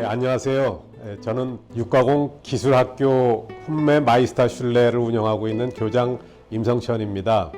안녕하세요. 저는 육가공 기술학교 훈매 마이스터 슐레를 운영하고 있는 교장 임성천입니다.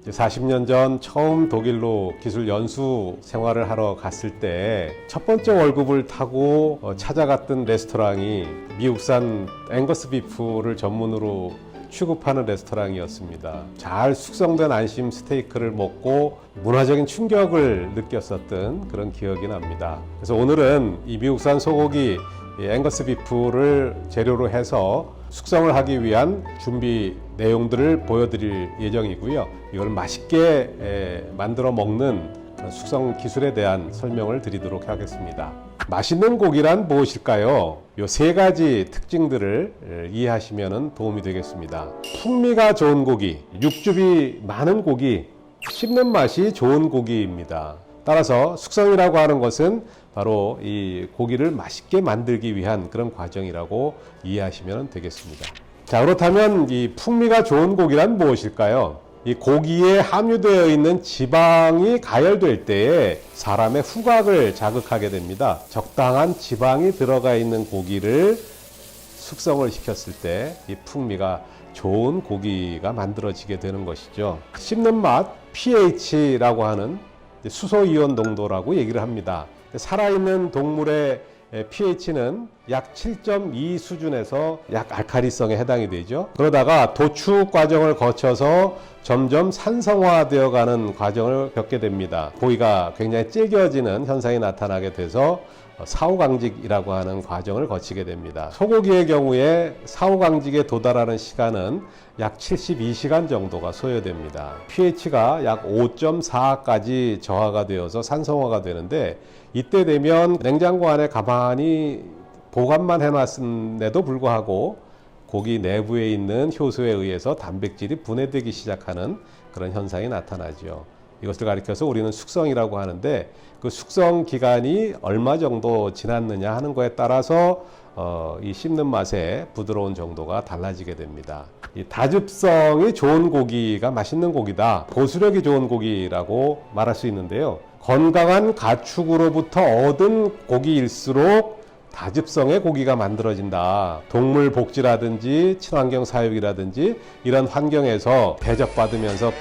40년 전 처음 독일로 기술 연수 생활을 하러 갔을 때 첫 번째 월급을 타고 찾아갔던 레스토랑이 미국산 앵거스 비프를 전문으로 취급하는 레스토랑이었습니다. 잘 숙성된 안심 스테이크를 먹고 문화적인 충격을 느꼈었던 그런 기억이 납니다. 그래서 오늘은 이 미국산 소고기 앵거스 비프를 재료로 해서 숙성을 하기 위한 준비 내용들을 보여드릴 예정이고요. 이걸 맛있게 만들어 먹는 숙성 기술에 대한 설명을 드리도록 하겠습니다. 맛있는 고기란 무엇일까요? 이 세 가지 특징들을 이해하시면 도움이 되겠습니다. 풍미가 좋은 고기, 육즙이 많은 고기, 씹는 맛이 좋은 고기입니다. 따라서 숙성이라고 하는 것은 바로 이 고기를 맛있게 만들기 위한 그런 과정이라고 이해하시면 되겠습니다. 자, 그렇다면 이 풍미가 좋은 고기란 무엇일까요? 이 고기에 함유되어 있는 지방이 가열될 때에 사람의 후각을 자극하게 됩니다. 적당한 지방이 들어가 있는 고기를 숙성을 시켰을 때 이 풍미가 좋은 고기가 만들어지게 되는 것이죠. 씹는 맛, pH라고 하는 수소이온 농도라고 얘기를 합니다. 살아있는 동물의 pH는 약 7.2 수준에서 약 알칼리성에 해당이 되죠. 그러다가 도축 과정을 거쳐서 점점 산성화되어 가는 과정을 겪게 됩니다. 고기가 굉장히 질겨지는 현상이 나타나게 돼서 사후강직이라고 하는 과정을 거치게 됩니다. 소고기의 경우에 사후강직에 도달하는 시간은 약 72시간 정도가 소요됩니다. pH가 약 5.4까지 저하가 되어서 산성화가 되는데 이때 되면 냉장고 안에 가만히 보관만 해놨음에도 불구하고 고기 내부에 있는 효소에 의해서 단백질이 분해되기 시작하는 그런 현상이 나타나죠. 이것을 가리켜서 우리는 숙성이라고 하는데 그 숙성 기간이 얼마 정도 지났느냐 하는 거에 따라서 이 씹는 맛의 부드러운 정도가 달라지게 됩니다. 이 다즙성이 좋은 고기가 맛있는 고기다, 보수력이 좋은 고기라고 말할 수 있는데요. 건강한 가축으로부터 얻은 고기일수록 다즙성의 고기가 만들어진다. 동물 복지라든지 친환경 사육이라든지 이런 환경에서 대접받으면서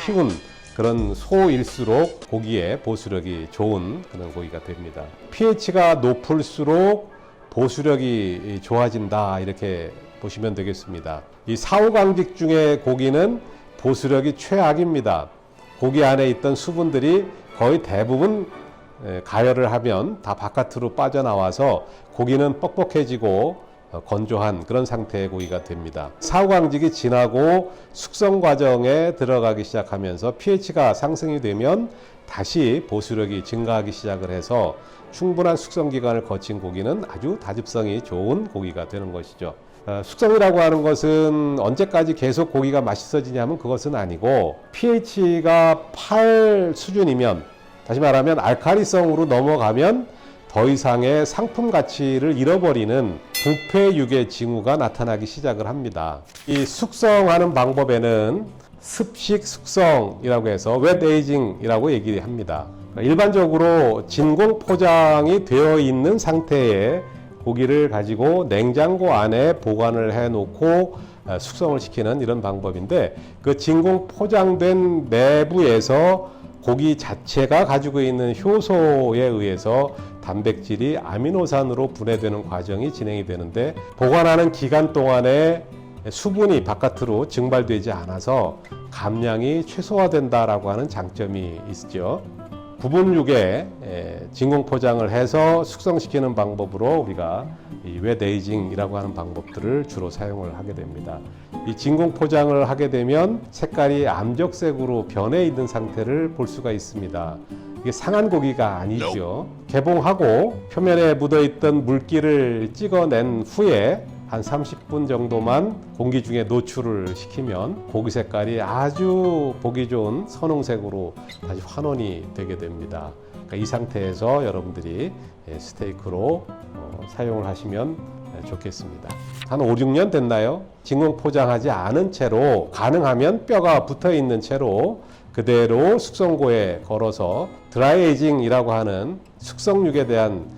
키운 그런 소일수록 고기의 보수력이 좋은 그런 고기가 됩니다. pH가 높을수록 보수력이 좋아진다, 이렇게 보시면 되겠습니다. 이 사후강직 중에 고기는 보수력이 최악입니다. 고기 안에 있던 수분들이 거의 대부분 가열을 하면 다 바깥으로 빠져나와서 고기는 뻑뻑해지고 건조한 그런 상태의 고기가 됩니다. 사후강직이 지나고 숙성 과정에 들어가기 시작하면서 pH가 상승이 되면 다시 보수력이 증가하기 시작을 해서 충분한 숙성 기간을 거친 고기는 아주 다즙성이 좋은 고기가 되는 것이죠. 숙성이라고 하는 것은 언제까지 계속 고기가 맛있어지냐면 그것은 아니고 pH가 8 수준이면, 다시 말하면 알칼리성으로 넘어가면 더 이상의 상품 가치를 잃어버리는 부패육의 징후가 나타나기 시작을 합니다. 이 숙성하는 방법에는 습식 숙성이라고 해서 웻 에이징이라고 얘기합니다. 일반적으로 진공 포장이 되어 있는 상태의 고기를 가지고 냉장고 안에 보관을 해 놓고 숙성을 시키는 이런 방법인데, 그 진공 포장된 내부에서 고기 자체가 가지고 있는 효소에 의해서 단백질이 아미노산으로 분해되는 과정이 진행이 되는데, 보관하는 기간 동안에 수분이 바깥으로 증발되지 않아서 감량이 최소화된다라고 하는 장점이 있죠. 부분육에 진공 포장을 해서 숙성시키는 방법으로 우리가 이 웻 에이징이라고 하는 방법들을 주로 사용을 하게 됩니다. 이 진공 포장을 하게 되면 색깔이 암적색으로 변해 있는 상태를 볼 수가 있습니다. 이게 상한 고기가 아니죠. 개봉하고 표면에 묻어있던 물기를 찍어낸 후에 한 30분 정도만 공기 중에 노출을 시키면 고기 색깔이 아주 보기 좋은 선홍색으로 다시 환원이 되게 됩니다. 그러니까 이 상태에서 여러분들이 스테이크로 사용을 하시면 좋겠습니다. 한 5, 6년 됐나요? 진공 포장하지 않은 채로, 가능하면 뼈가 붙어 있는 채로 그대로 숙성고에 걸어서 드라이에이징이라고 하는 숙성육에 대한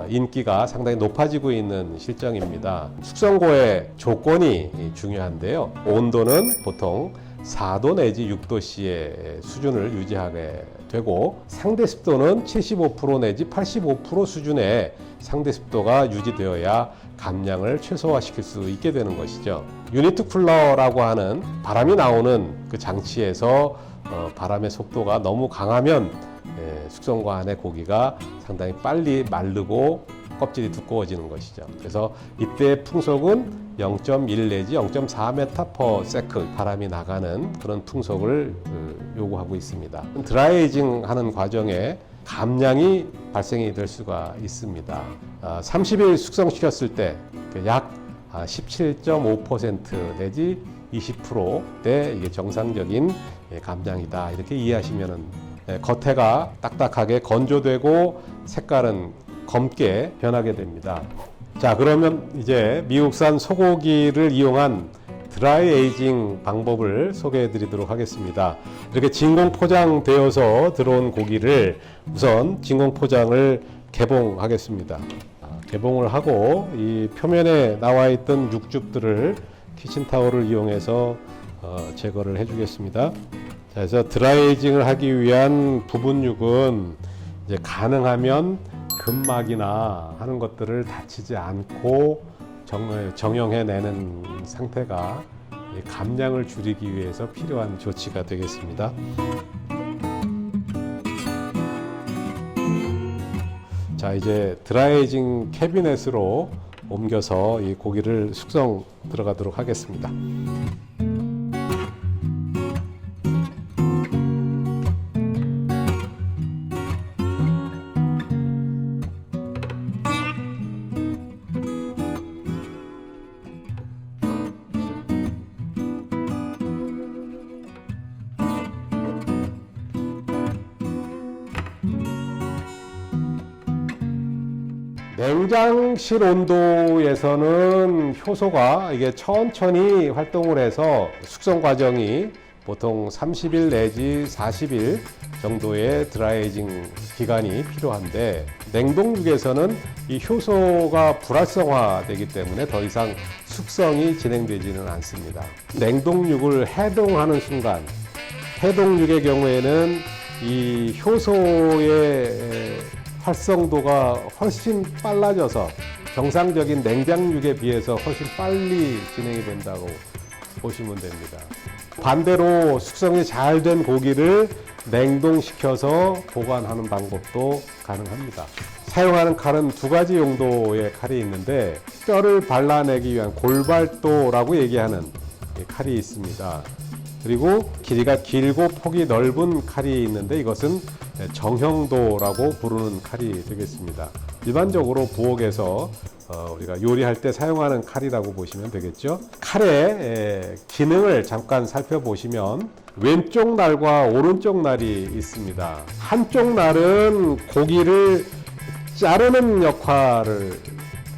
인기가 상당히 높아지고 있는 실정입니다. 숙성고의 조건이 중요한데요. 온도는 보통 4도 내지 6도씨의 수준을 유지하게 되고 상대 습도는 75% 내지 85% 수준의 상대 습도가 유지되어야 감량을 최소화시킬 수 있게 되는 것이죠. 유니트 쿨러라고 하는 바람이 나오는 그 장치에서 바람의 속도가 너무 강하면 숙성고 안의 고기가 상당히 빨리 마르고 껍질이 두꺼워지는 것이죠. 그래서 이때 풍속은 0.1 내지 0.4m/s 바람이 나가는 그런 풍속을 요구하고 있습니다. 드라이에이징 하는 과정에 감량이 발생이 될 수가 있습니다. 30일 숙성시켰을 때 약 17.5% 내지 20%대 이게 정상적인 감량이다. 이렇게 이해하시면은 겉에가 딱딱하게 건조되고 색깔은 검게 변하게 됩니다. 자, 그러면 이제 미국산 소고기를 이용한 드라이 에이징 방법을 소개해 드리도록 하겠습니다. 이렇게 진공 포장되어서 들어온 고기를 우선 진공 포장을 개봉하겠습니다. 개봉을 하고 이 표면에 나와 있던 육즙들을 키친타올을 이용해서 제거를 해 주겠습니다. 그래서 드라이에이징을 하기 위한 부분육은 이제 가능하면 근막이나 하는 것들을 다치지 않고 정형해내는 상태가 감량을 줄이기 위해서 필요한 조치가 되겠습니다. 자, 이제 드라이에이징 캐비넷으로 옮겨서 이 고기를 숙성 들어가도록 하겠습니다. 냉장실 온도에서는 효소가 이게 천천히 활동을 해서 숙성 과정이 보통 30일 내지 40일 정도의 드라이에이징 기간이 필요한데 냉동육에서는 이 효소가 불활성화되기 때문에 더 이상 숙성이 진행되지는 않습니다. 냉동육을 해동하는 순간 해동육의 경우에는 이 효소의 활성도가 훨씬 빨라져서 정상적인 냉장육에 비해서 훨씬 빨리 진행이 된다고 보시면 됩니다. 반대로 숙성이 잘 된 고기를 냉동시켜서 보관하는 방법도 가능합니다. 사용하는 칼은 두 가지 용도의 칼이 있는데 뼈를 발라내기 위한 골발도라고 얘기하는 칼이 있습니다. 그리고 길이가 길고 폭이 넓은 칼이 있는데 이것은 정형도라고 부르는 칼이 되겠습니다. 일반적으로 부엌에서 우리가 요리할 때 사용하는 칼이라고 보시면 되겠죠. 칼의 기능을 잠깐 살펴보시면 왼쪽 날과 오른쪽 날이 있습니다. 한쪽 날은 고기를 자르는 역할을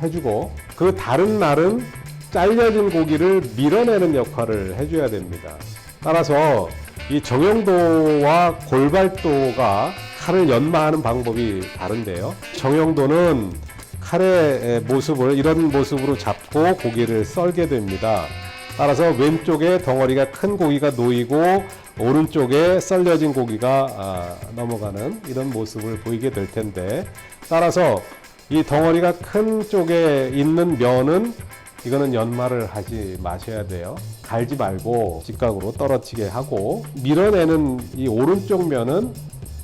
해주고 그 다른 날은 잘려진 고기를 밀어내는 역할을 해줘야 됩니다. 따라서 이 정형도와 골발도가 칼을 연마하는 방법이 다른데요. 정형도는 칼의 모습을 이런 모습으로 잡고 고기를 썰게 됩니다. 따라서 왼쪽에 덩어리가 큰 고기가 놓이고 오른쪽에 썰려진 고기가 넘어가는 이런 모습을 보이게 될 텐데 따라서 이 덩어리가 큰 쪽에 있는 면은 이거는 연마를 하지 마셔야 돼요. 갈지 말고 직각으로 떨어지게 하고 밀어내는 이 오른쪽 면은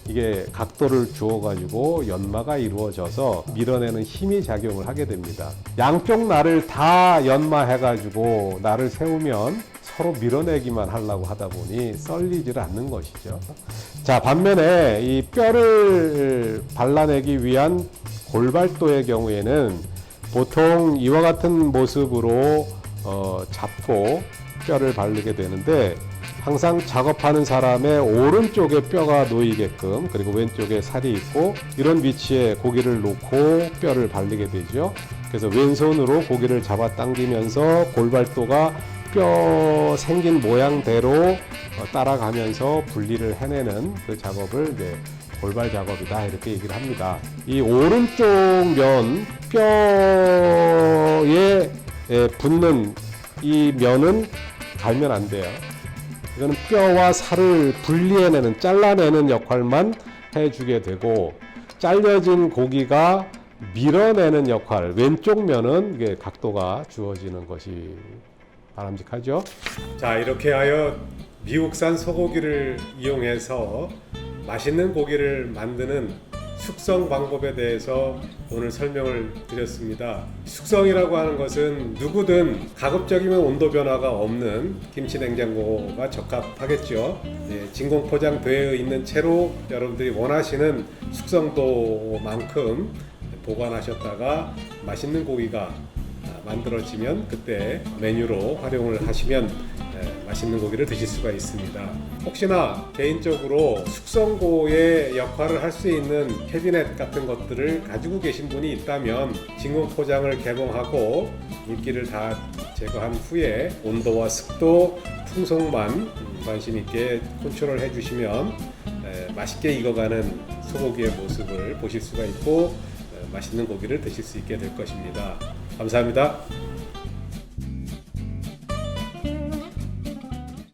이게 각도를 주어 가지고 연마가 이루어져서 밀어내는 힘이 작용을 하게 됩니다. 양쪽 날을 다 연마해 가지고 날을 세우면 서로 밀어내기만 하려고 하다 보니 썰리질 않는 것이죠. 자, 반면에 이 뼈를 발라내기 위한 골발도의 경우에는 보통 이와 같은 모습으로 잡고 뼈를 바르게 되는데 항상 작업하는 사람의 오른쪽에 뼈가 놓이게끔 그리고 왼쪽에 살이 있고 이런 위치에 고기를 놓고 뼈를 바르게 되죠. 그래서 왼손으로 고기를 잡아 당기면서 골발도가 뼈 생긴 모양대로 따라가면서 분리를 해내는 그 작업을 이제 골발 작업이다 이렇게 얘기를 합니다. 이 오른쪽 면 뼈에 붙는 이 면은 갈면 안 돼요. 이거는 뼈와 살을 분리해내는 잘라내는 역할만 해주게 되고 잘려진 고기가 밀어내는 역할 왼쪽 면은 이게 각도가 주어지는 것이 바람직하죠. 자, 이렇게 하여 미국산 소고기를 이용해서 맛있는 고기를 만드는 숙성 방법에 대해서 오늘 설명을 드렸습니다. 숙성이라고 하는 것은 누구든 가급적이면 온도 변화가 없는 김치 냉장고가 적합하겠죠. 진공 포장되어 있는 채로 여러분들이 원하시는 숙성도만큼 보관하셨다가 맛있는 고기가 만들어지면 그때 메뉴로 활용을 하시면 맛있는 고기를 드실 수가 있습니다. 혹시나 개인적으로 숙성고의 역할을 할 수 있는 캐비넷 같은 것들을 가지고 계신 분이 있다면 진공 포장을 개봉하고 물기를 다 제거한 후에 온도와 습도, 풍속만 관심 있게 컨트롤 해주시면 맛있게 익어가는 소고기의 모습을 보실 수가 있고 맛있는 고기를 드실 수 있게 될 것입니다. 감사합니다.